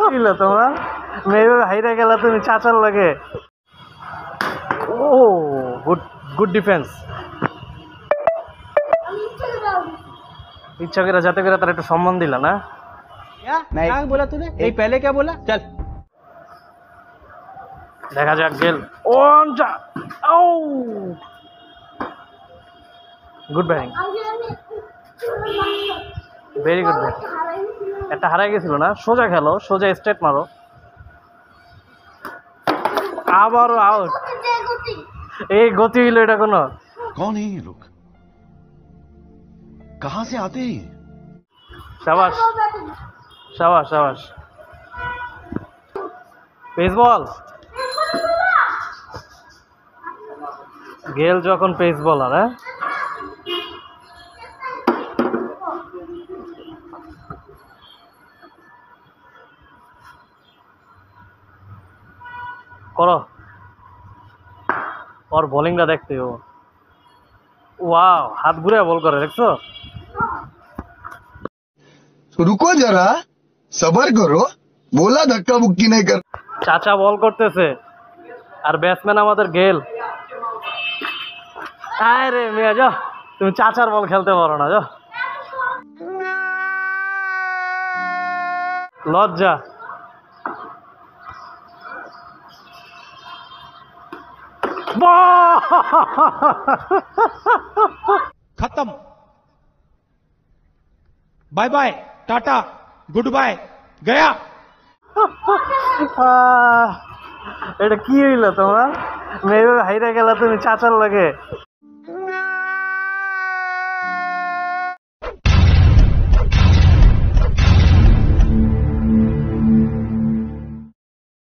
Kilo তোমার মেয়ে হাইরা গেলা তুমি চাচার লাগে। ও গুড গুড ডিফেন্স। ইচ্ছা করে যাতে করে তার একটু সম্মান দিলা না। क्या बोला तूने? नहीं पहले क्या बोला? चल দেখা যাক গেল। Oh good batting, very good batting. একটা হারাই গেছিল না, সোজা খেলো, সোজা স্ট্রেট মারো। আবারও আউট। এই গতি হইলো এটা কোনো? कौन है ये लोग? कहां से आते हैं? শাবাশ শাবাশ শাবাশ। পেস বল। গেল যখন পেস বলার, হ্যাঁ করো। ওর বোলিংটা দেখতে ও ওয়াও, হাত ঘুরে বল করে, দেখছো? रुको जरा सबर करो, बोला धक्का मुक्की नहीं कर। চাচা বল করতেছে আর ব্যাটসম্যান আমাদের গেল। আরে মিয়া যাও, তুমি চাচার বল খেলতে পারো না, যাও। লজ্জা। खत्म। Bye bye tata goodbye गया। এটা কি হইলো তোমার মেয়ে হাইরা গেলা তুমি চাচার লাগে।